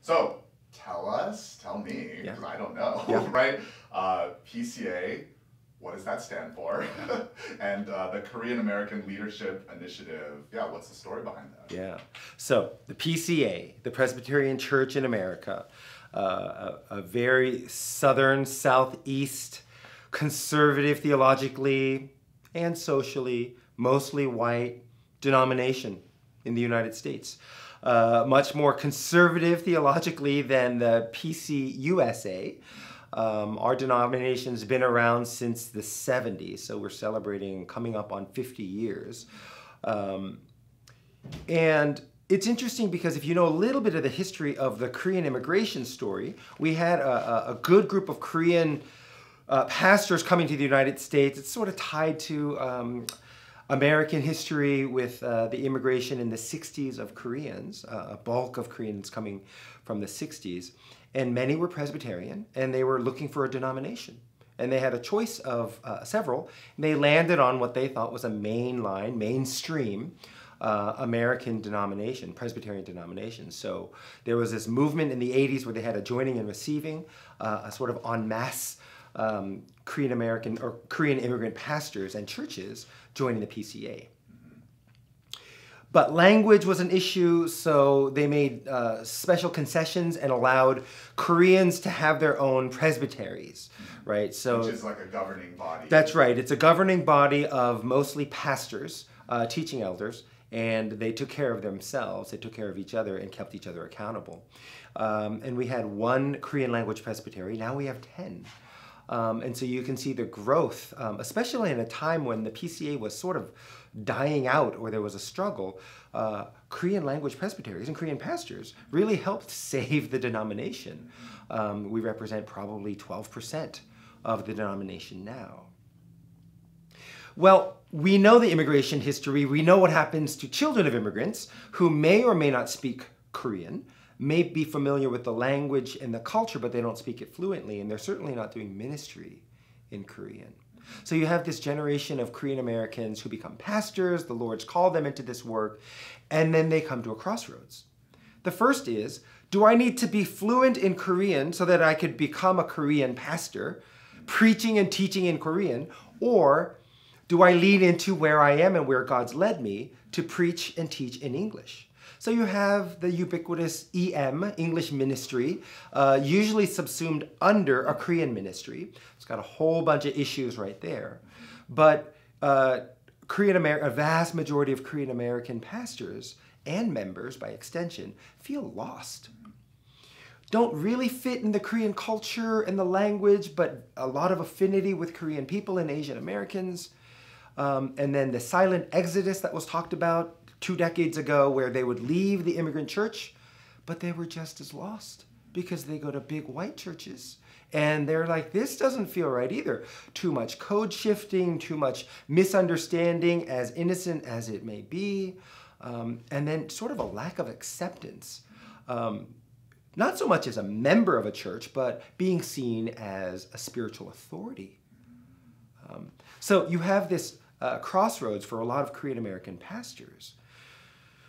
So tell me, because I don't know, right? PCA, what does that stand for? And the Korean American Leadership Initiative, what's the story behind that? Yeah, so the PCA, the Presbyterian Church in America, a very southern, southeast, conservative theologically and socially, mostly white denomination in the United States. Much more conservative theologically than the PCUSA. Our denomination's been around since the 70s, so we're celebrating coming up on 50 years. And it's interesting because if you know a little bit of the history of the Korean immigration story, we had a good group of Korean pastors coming to the United States. It's sort of tied to American history with the immigration in the 60s of Koreans, a bulk of Koreans coming from the 60s. And many were Presbyterian, and they were looking for a denomination. And they had a choice of several. And they landed on what they thought was a mainstream American denomination, Presbyterian denomination. So there was this movement in the 80s where they had a joining and receiving, a sort of en masse Korean American or Korean immigrant pastors and churches joining the PCA. But language was an issue, so they made special concessions and allowed Koreans to have their own presbyteries, right? So, which is like a governing body. That's right. It's a governing body of mostly pastors, teaching elders, and they took care of themselves. They took care of each other and kept each other accountable. And we had one Korean language presbytery. Now we have 10. And so you can see the growth, especially in a time when the PCA was sort of dying out or there was a struggle. Korean language presbyteries and Korean pastors really helped save the denomination. We represent probably 12% of the denomination now. Well, we know the immigration history. We know what happens to children of immigrants who may or may not speak Korean, may be familiar with the language and the culture, but they don't speak it fluently, and they're certainly not doing ministry in Korean. So you have this generation of Korean Americans who become pastors, the Lord's called them into this work, and then they come to a crossroads. The first is, do I need to be fluent in Korean so that I could become a Korean pastor, preaching and teaching in Korean, or do I lean into where I am and where God's led me to preach and teach in English? So you have the ubiquitous EM, English ministry, usually subsumed under a Korean ministry. It's got a whole bunch of issues right there. But a vast majority of Korean American pastors and members, by extension, feel lost. Don't really fit in the Korean culture and the language, but a lot of affinity with Korean people and Asian Americans. And then the silent exodus that was talked about 2 decades ago, where they would leave the immigrant church, but they were just as lost because they go to big white churches. And they're like, this doesn't feel right either. Too much code shifting, too much misunderstanding, as innocent as it may be. And then sort of a lack of acceptance. Not so much as a member of a church, but being seen as a spiritual authority. So you have this crossroads for a lot of Korean American pastors.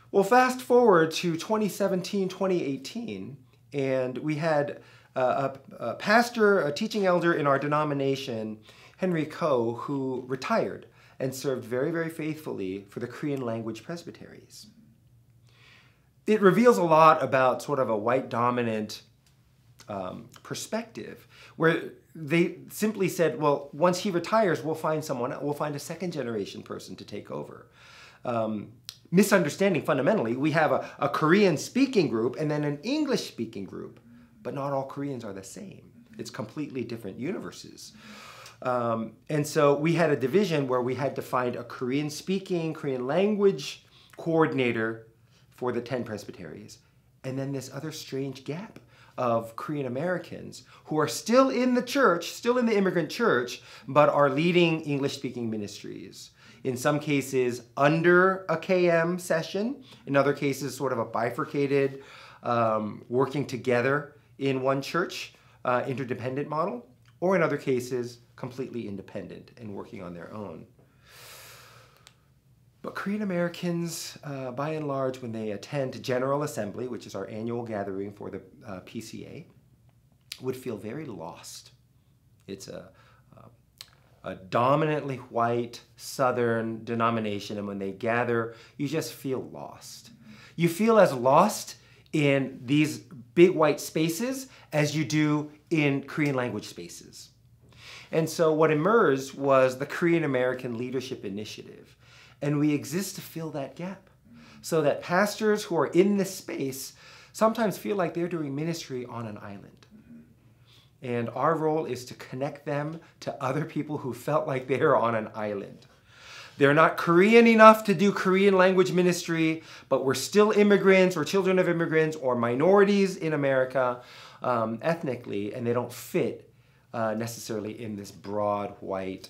Well, fast forward to 2017, 2018, and we had a pastor, a teaching elder in our denomination, Henry Ko, who retired and served very, very faithfully for the Korean language presbyteries. It reveals a lot about sort of a white dominant perspective, where they simply said, well, once he retires, we'll find a second generation person to take over. Misunderstanding fundamentally, we have a Korean speaking group and then an English speaking group, but not all Koreans are the same. It's completely different universes. And so we had a division where we had to find a Korean speaking, Korean language coordinator for the 10 presbyteries. And then this other strange gap of Korean Americans who are still in the church, still in the immigrant church, but are leading English-speaking ministries. In some cases, under a KM session. In other cases, sort of a bifurcated, working together in one church, interdependent model. Or in other cases, completely independent and working on their own. But Korean Americans, by and large, when they attend General Assembly, which is our annual gathering for the PCA, would feel very lost. It's a dominantly white Southern denomination, and when they gather, you just feel lost. You feel as lost in these big white spaces as you do in Korean language spaces. And so what emerged was the Korean American Leadership Initiative. And we exist to fill that gap so that pastors who are in this space sometimes feel like they're doing ministry on an island. And our role is to connect them to other people who felt like they're on an island. They're not Korean enough to do Korean language ministry, but we're still immigrants or children of immigrants or minorities in America ethnically, and they don't fit necessarily in this broad white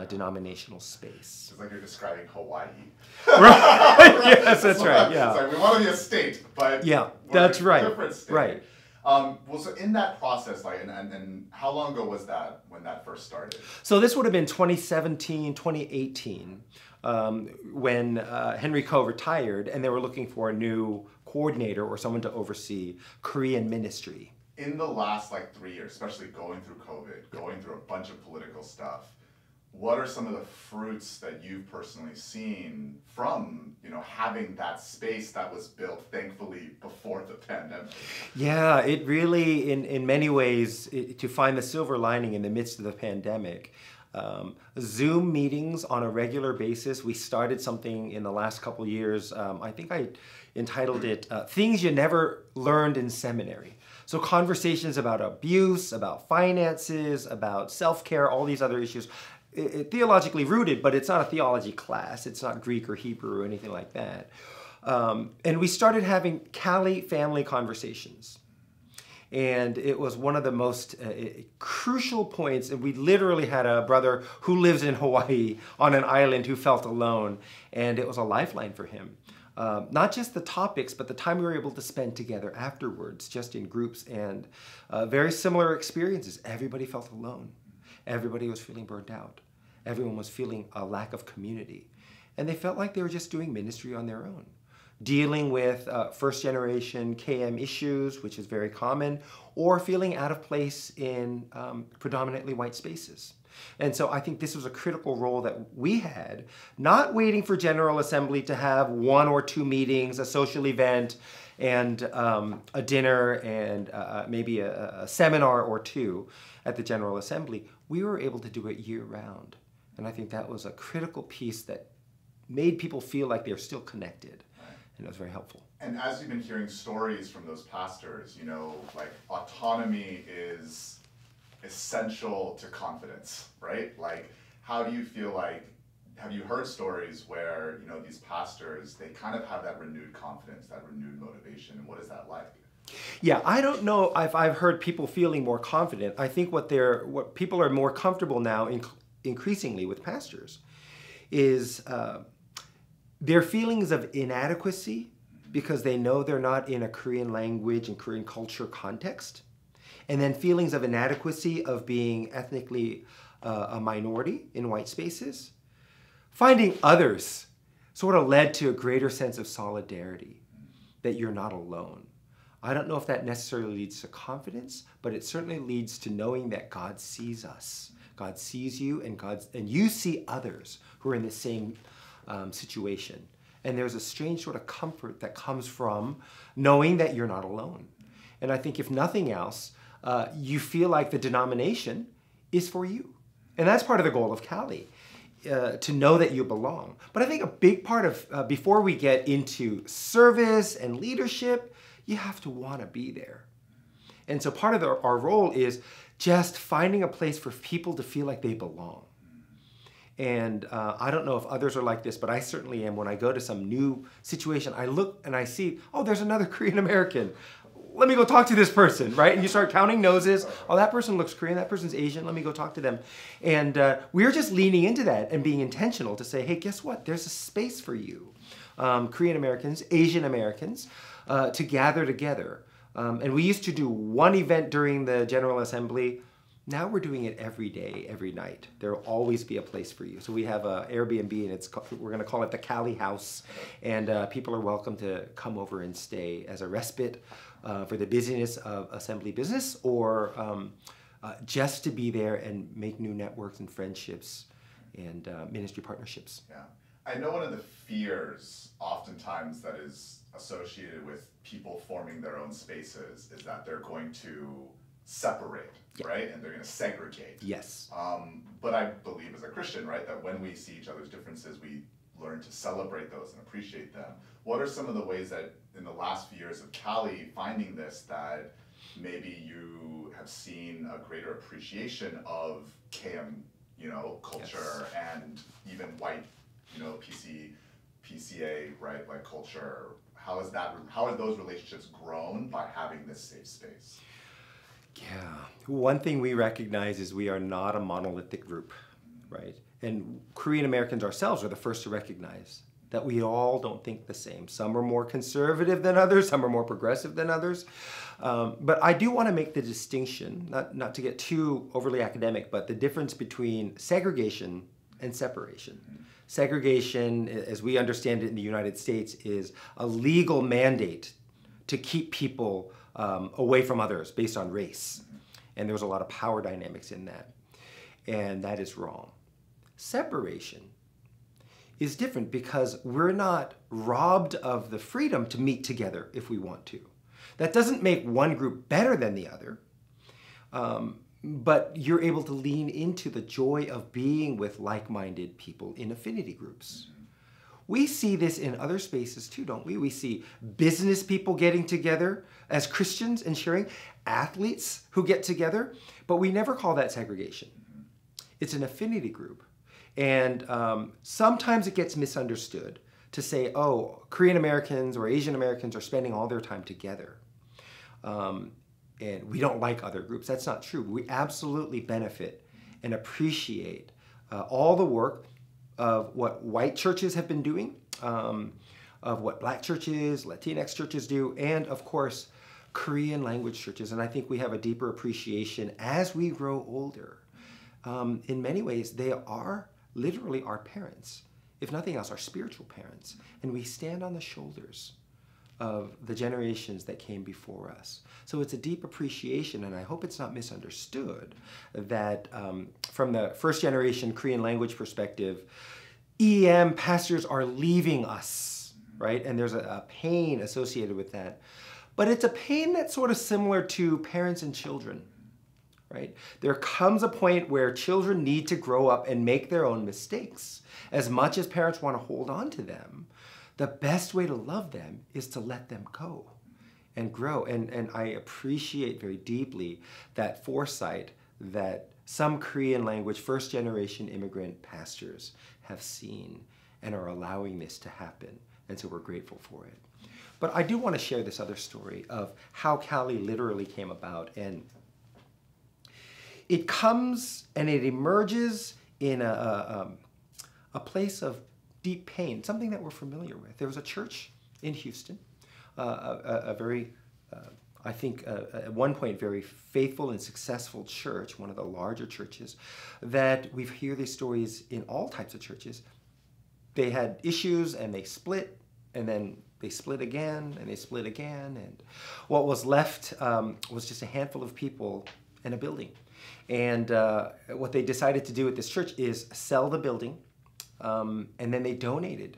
denominational space. It's like you're describing Hawaii. Right. Yes, that's right. Yeah. It's like we want to be a state, but yeah, we're that's a right. different state. Right. Well, so in that process, like, and how long ago was that when that first started? So this would have been 2017, 2018, when Henry Ko retired, and they were looking for a new coordinator or someone to oversee Korean ministry. In the last 3 years, especially going through COVID, going through a bunch of political stuff, what are some of the fruits that you've personally seen from, having that space that was built, thankfully, before the pandemic? Yeah, it really, in many ways, to find the silver lining in the midst of the pandemic, Zoom meetings on a regular basis. We started something in the last couple years. I think I entitled it Things You Never Learned in Seminary. So conversations about abuse, about finances, about self-care, all these other issues. Theologically rooted, but it's not a theology class. It's not Greek or Hebrew or anything like that. And we started having Cali family conversations. And it was one of the most crucial points. And we literally had a brother who lives in Hawaii on an island who felt alone. And it was a lifeline for him. Not just the topics, but the time we were able to spend together afterwards, just in groups, and very similar experiences. Everybody felt alone. Everybody was feeling burnt out. Everyone was feeling a lack of community. And they felt like they were just doing ministry on their own, dealing with first generation KM issues, which is very common, or feeling out of place in predominantly white spaces. And so I think this was a critical role that we had, not waiting for General Assembly to have 1 or 2 meetings, a social event, and a dinner, and maybe a seminar or 2 at the General Assembly. We were able to do it year-round. And I think that was a critical piece that made people feel like they're still connected. And it was very helpful. And as you've been hearing stories from those pastors, autonomy is essential to confidence, right? How do you feel have you heard stories where, these pastors, they kind of have that renewed confidence, that renewed motivation, and what is that like? Yeah, I don't know if I've heard people feeling more confident. I think what people are more comfortable now, increasingly with pastors, is their feelings of inadequacy because they know they're not in a Korean language and Korean culture context, and then feelings of inadequacy of being ethnically a minority in white spaces. Finding others sort of led to a greater sense of solidarity, that you're not alone. I don't know if that necessarily leads to confidence, but it certainly leads to knowing that God sees us. God sees you, and you see others who are in the same situation. And there's a strange sort of comfort that comes from knowing that you're not alone. And I think if nothing else, you feel like the denomination is for you. And that's part of the goal of Cali, to know that you belong. But I think a big part of, before we get into service and leadership, you have to want to be there. And so part of our role is just finding a place for people to feel like they belong. And I don't know if others are like this, but I certainly am. When I go to some new situation, I look and I see, oh, there's another Korean American. Let me go talk to this person, right? And you start counting noses. Oh, that person looks Korean, that person's Asian, let me go talk to them. And we're just leaning into that and being intentional to say, hey, guess what? There's a space for you, Korean Americans, Asian Americans, to gather together. And we used to do one event during the General Assembly, Now we're doing it every day, every night. There will always be a place for you. So we have a Airbnb, and we're going to call it the Cali House, and people are welcome to come over and stay as a respite for the busyness of assembly business, or just to be there and make new networks and friendships and ministry partnerships. Yeah, I know one of the fears oftentimes that is associated with people forming their own spaces is that they're going to separate, right? And they're going to segregate. Yes. But I believe as a Christian, right, that when we see each other's differences, we learn to celebrate those and appreciate them. What are some of the ways that in the last few years of Cali finding this, that maybe you have seen a greater appreciation of KM, culture, and even white, PCA, right, like culture? How have those relationships grown by having this safe space? Yeah. One thing we recognize is we are not a monolithic group, right? And Korean Americans ourselves are the first to recognize that we all don't think the same. Some are more conservative than others, some are more progressive than others. But I do want to make the distinction, not to get too overly academic, but the difference between segregation and separation. Segregation, as we understand it in the United States, is a legal mandate to keep people away from others based on race. And there's a lot of power dynamics in that. And that is wrong. Separation is different because we're not robbed of the freedom to meet together if we want to. That doesn't make one group better than the other, but you're able to lean into the joy of being with like-minded people in affinity groups. We see this in other spaces too, don't we? We see business people getting together as Christians and sharing, athletes who get together, but we never call that segregation. It's an affinity group. And sometimes it gets misunderstood to say, oh, Korean Americans or Asian Americans are spending all their time together. And we don't like other groups. That's not true. We absolutely benefit and appreciate all the work of what white churches have been doing, of what black churches, Latinx churches do, and of course, Korean language churches. And I think we have a deeper appreciation as we grow older. In many ways, they are literally our parents, if nothing else, our spiritual parents. And we stand on the shoulders of the generations that came before us. So it's a deep appreciation, and I hope it's not misunderstood, that from the first generation Korean language perspective, EM pastors are leaving us, right? And there's a pain associated with that. But it's a pain that's sort of similar to parents and children, right? There comes a point where children need to grow up and make their own mistakes. As much as parents want to hold on to them, the best way to love them is to let them go and grow. And I appreciate very deeply that foresight that some Korean language first generation immigrant pastors have seen and are allowing this to happen. And so we're grateful for it. But I do want to share this other story of how Cali literally came about. And it comes and it emerges in a place of deep pain, something that we're familiar with. There was a church in Houston, a very, I think, at one point, very faithful and successful church, one of the larger churches, that we hear these stories in all types of churches. They had issues and they split, and then they split again, and they split again, and what was left was just a handful of people in a building. And what they decided to do at this church is sell the building, and then they donated.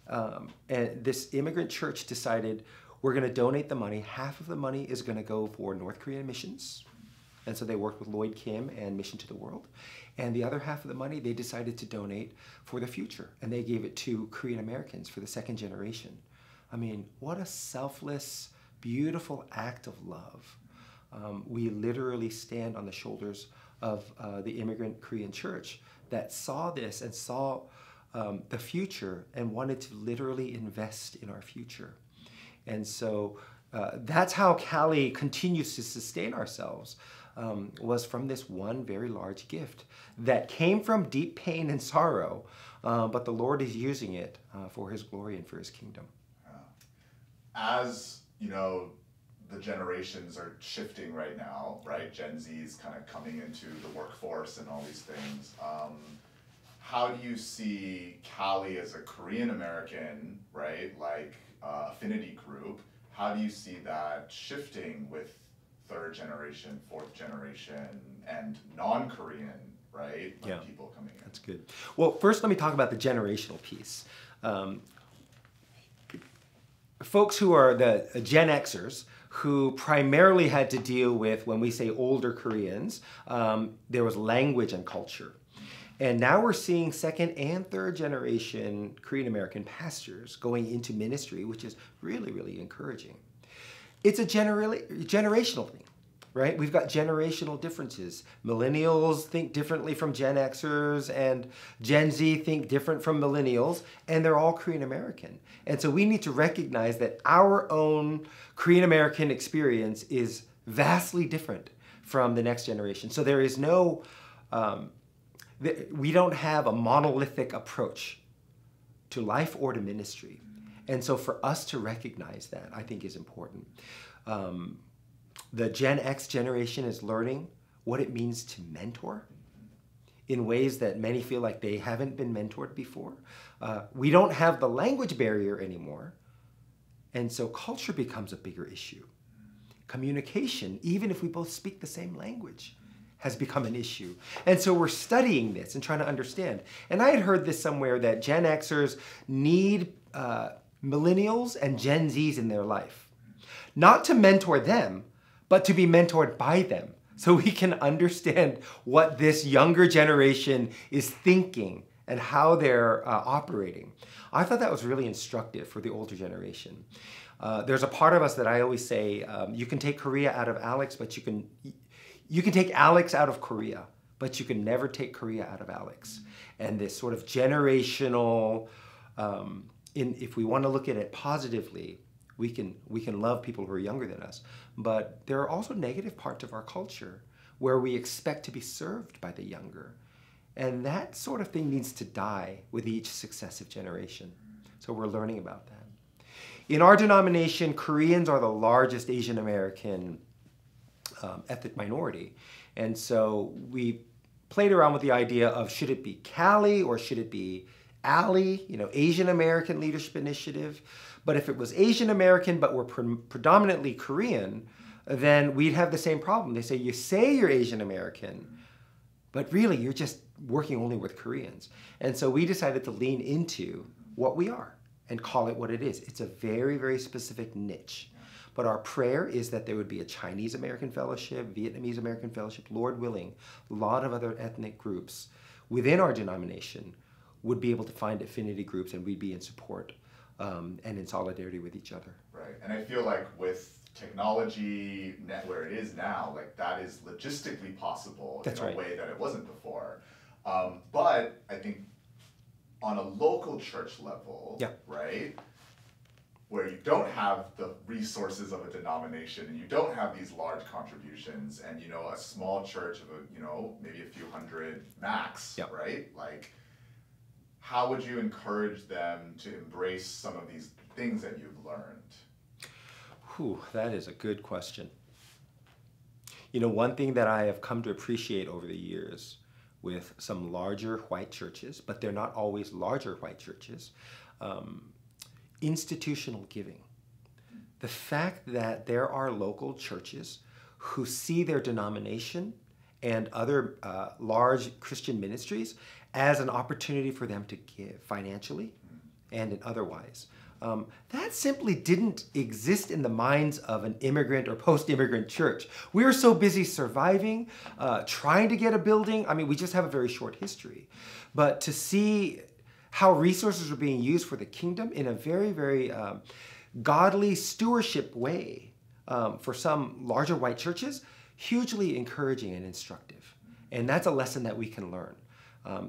And this immigrant church decided, we're going to donate the money. Half of the money is going to go for North Korean missions. And so they worked with Lloyd Kim and Mission to the World. And the other half of the money they decided to donate for the future. And they gave it to Korean Americans for the second generation. I mean, what a selfless, beautiful act of love. We literally stand on the shoulders of the immigrant Korean church that saw this and saw the future and wanted to literally invest in our future. And so that's how Cali continues to sustain ourselves, was from this one very large gift that came from deep pain and sorrow, but the Lord is using it for His glory and for His kingdom. As, the generations are shifting right now, right? Gen Z is kind of coming into the workforce and all these things. How do you see Cali as a Korean American, right, like affinity group? How do you see that shifting with third generation, fourth generation, and non-Korean, right? Like people coming in. That's good. Well, first let me talk about the generational piece. Folks who are the Gen Xers, who primarily had to deal with, when we say older Koreans, there was language and culture. And now we're seeing second and third generation Korean American pastors going into ministry, which is really, really encouraging. It's a generational thing, right? We've got generational differences. Millennials think differently from Gen Xers, and Gen Z think different from millennials, and they're all Korean American. And so we need to recognize that our own Korean American experience is vastly different from the next generation. So there is no, we don't have a monolithic approach to life or to ministry. And so for us to recognize that, I think, is important. The Gen X generation is learning what it means to mentor in ways that many feel like they haven't been mentored before. We don't have the language barrier anymore, and so culture becomes a bigger issue. Communication, even if we both speak the same language, has become an issue. And so we're studying this and trying to understand. And I had heard this somewhere that Gen Xers need millennials and Gen Zs in their life, not to mentor them, but to be mentored by them, so we can understand what this younger generation is thinking and how they're operating. I thought that was really instructive for the older generation. There's a part of us that I always say, you can take Korea out of Alex, but you can take Alex out of Korea, but you can never take Korea out of Alex. And this sort of generational, if we want to look at it positively, we can love people who are younger than us, but there are also negative parts of our culture where we expect to be served by the younger. And that sort of thing needs to die with each successive generation. So we're learning about that. In our denomination, Koreans are the largest Asian American ethnic minority. And so we played around with the idea of, should it be Cali or should it be ALI, Asian American Leadership Initiative? But if it was Asian American, but we're predominantly Korean, then we'd have the same problem. They say you're Asian American, but really you're just working only with Koreans. And so we decided to lean into what we are and call it what it is. It's a very, very specific niche. But our prayer is that there would be a Chinese American Fellowship, Vietnamese American Fellowship, Lord willing, a lot of other ethnic groups within our denomination would be able to find affinity groups, and we'd be in support and in solidarity with each other. Right, and I feel like with technology where it is now, like that is logistically possible in a way that it wasn't before. But I think on a local church level, right, where you don't have the resources of a denomination and you don't have these large contributions and, a small church of maybe a few hundred max, right? Like, how would you encourage them to embrace some of these things that you've learned? That is a good question. One thing that I have come to appreciate over the years with some larger white churches, but they're not always larger white churches, institutional giving. The fact that there are local churches who see their denomination and other large Christian ministries as an opportunity for them to give financially and in otherwise. That simply didn't exist in the minds of an immigrant or post-immigrant church. We were so busy surviving, trying to get a building. I mean, we just have a very short history. But to see how resources are being used for the kingdom in a very, very godly stewardship way for some larger white churches, hugely encouraging and instructive. And that's a lesson that we can learn.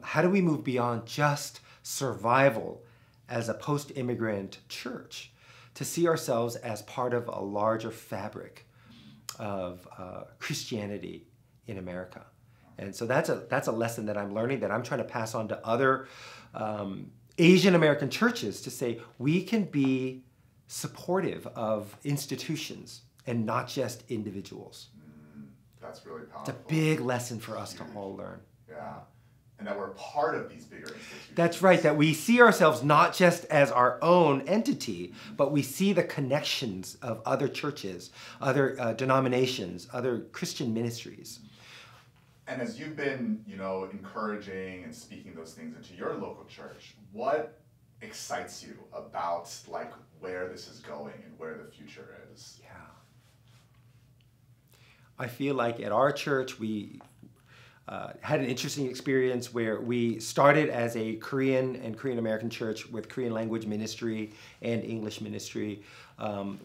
How do we move beyond just survival as a post-immigrant church to see ourselves as part of a larger fabric of Christianity in America? And so that's a lesson that I'm learning, that I'm trying to pass on to other Asian American churches, to say we can be supportive of institutions and not just individuals. That's really powerful. It's a big lesson for us to all learn. Yeah. And that we're part of these bigger institutions. That's right, that we see ourselves not just as our own entity, but we see the connections of other churches, other denominations, other Christian ministries. And as you've been, encouraging and speaking those things into your local church, what excites you about where this is going and where the future is? Yeah. I feel like at our church, we had an interesting experience where we started as a Korean and Korean-American church with Korean language ministry and English ministry.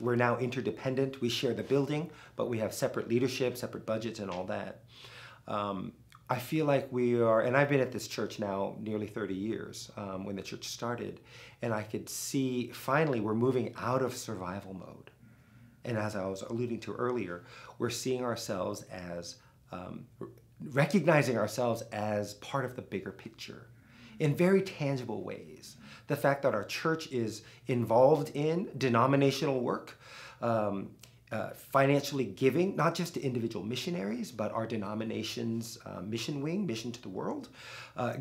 We're now interdependent. We share the building, but we have separate leadership, separate budgets, and all that. I feel like we are, and I've been at this church now nearly 30 years when the church started, and I could see finally we're moving out of survival mode. And as I was alluding to earlier, we're seeing ourselves as, recognizing ourselves as part of the bigger picture in very tangible ways. The fact that our church is involved in denominational work, financially giving, not just to individual missionaries, but our denomination's mission wing, Mission to the World,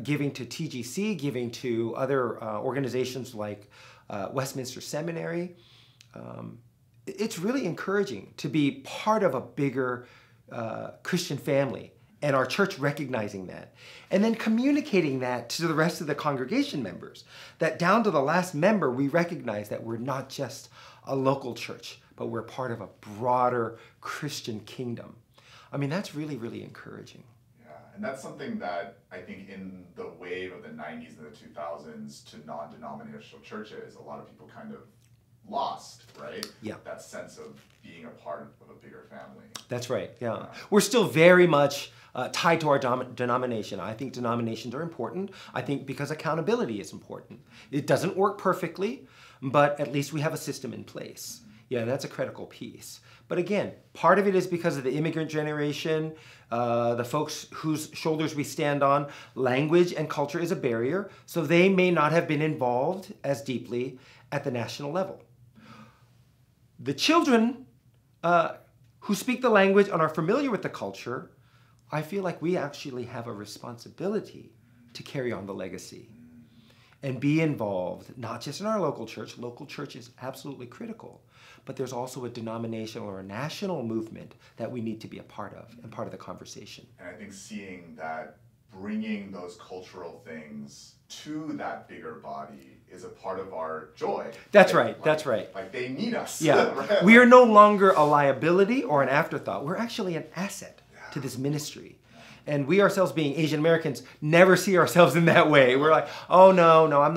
giving to TGC, giving to other organizations like Westminster Seminary. It's really encouraging to be part of a bigger Christian family, and our church recognizing that, and then communicating that to the rest of the congregation members, that down to the last member, we recognize that we're not just a local church, but we're part of a broader Christian kingdom. I mean, that's really, really encouraging. Yeah, and that's something that I think in the wave of the 90s and the 2000s to non-denominational churches, a lot of people kind of lost, right? Yeah. That sense of being a part of a bigger family. That's right, yeah. We're still very much tied to our denomination. I think denominations are important. I think because accountability is important. It doesn't work perfectly, but at least we have a system in place. Yeah, that's a critical piece. But again, part of it is because of the immigrant generation, the folks whose shoulders we stand on. Language and culture is a barrier, so they may not have been involved as deeply at the national level. The children who speak the language and are familiar with the culture, I feel like we actually have a responsibility to carry on the legacy and be involved, not just in our local church. Local church is absolutely critical, but there's also a denominational or a national movement that we need to be a part of and part of the conversation. And I think seeing that, bringing those cultural things to that bigger body is a part of our joy. That's right, that's right. Like they need us. Yeah, right? We are no longer a liability or an afterthought. We're actually an asset to this ministry. And we ourselves, being Asian Americans, never see ourselves in that way. We're like, oh no, I'm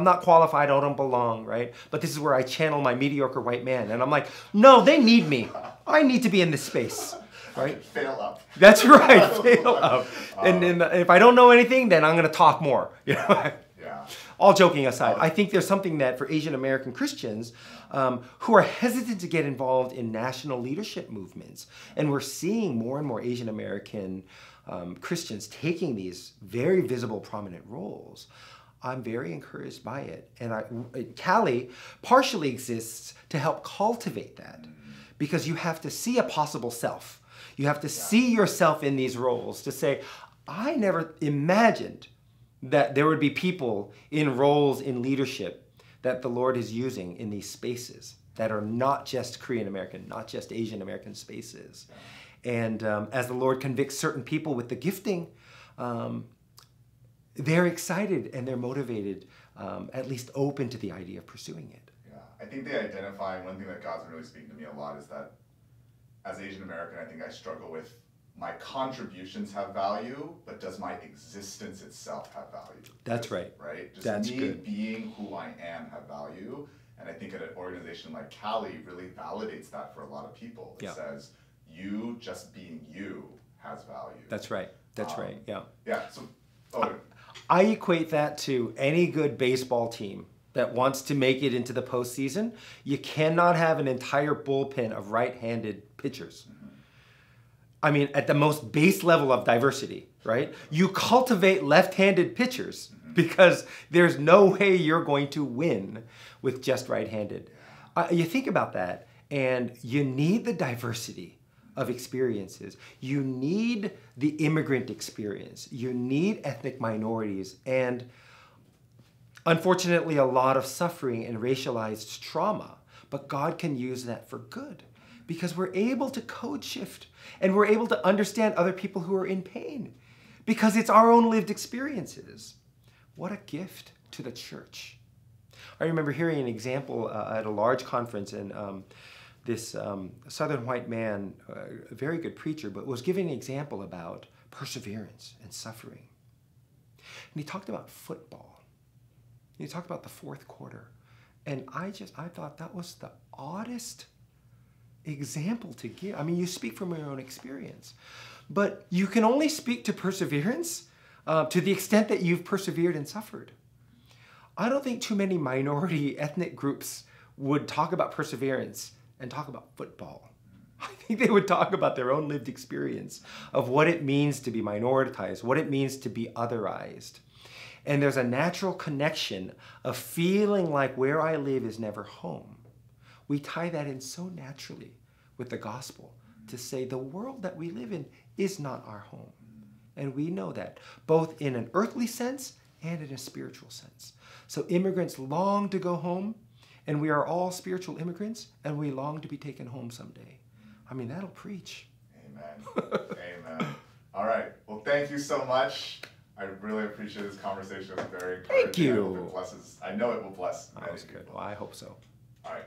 not qualified, I don't belong, right? But this is where I channel my mediocre white man. And I'm like, no, they need me. I need to be in this space, right? Fail up. That's right, fail up. And if I don't know anything, then I'm gonna talk more. You know? Yeah. All joking aside, I think there's something that for Asian American Christians who are hesitant to get involved in national leadership movements, and we're seeing more and more Asian American Christians taking these very visible, prominent roles, I'm very encouraged by it. And Cali partially exists to help cultivate that, because you have to see a possible self. You have to see yourself in these roles to say, I never imagined that there would be people in roles in leadership that the Lord is using in these spaces that are not just Korean American, not just Asian American spaces. And as the Lord convicts certain people with the gifting, they're excited and they're motivated, at least open to the idea of pursuing it. Yeah, I think they identify, one thing that God's been really speaking to me a lot is that as Asian American, I think I struggle with my contributions have value, but does my existence itself have value? That's right. Right? Just That's me good. Being who I am have value. And I think an organization like Cali really validates that for a lot of people. It says, you just being you has value. That's right. That's right. Yeah. Yeah. So, I equate that to any good baseball team that wants to make it into the postseason. You cannot have an entire bullpen of right-handed pitchers. I mean, at the most base level of diversity, right? You cultivate left-handed pitchers because there's no way you're going to win with just right-handed. You think about that, And you need the diversity of experiences. You need the immigrant experience. You need ethnic minorities. And unfortunately, a lot of suffering and racialized trauma. But God can use that for good because we're able to code shift and we're able to understand other people who are in pain because it's our own lived experiences. What a gift to the church. I remember hearing an example at a large conference, and this Southern white man, a very good preacher, but was giving an example about perseverance and suffering. And he talked about football. He talked about the fourth quarter. And I thought that was the oddest example to give. I mean, you speak from your own experience, but you can only speak to perseverance to the extent that you've persevered and suffered. I don't think too many minority ethnic groups would talk about perseverance and talk about football. I think they would talk about their own lived experience of what it means to be minoritized, what it means to be otherized. And there's a natural connection of feeling like where I live is never home. We tie that in so naturally with the gospel to say the world that we live in is not our home. And we know that both in an earthly sense and in a spiritual sense. So immigrants long to go home, and we are all spiritual immigrants, and we long to be taken home someday. I mean, that'll preach. Amen. Amen. All right. Well, thank you so much. I really appreciate this conversation. It was very encouraging. Thank you. I hope it blesses. I know it will bless many That was good. people. Well, I hope so. All right.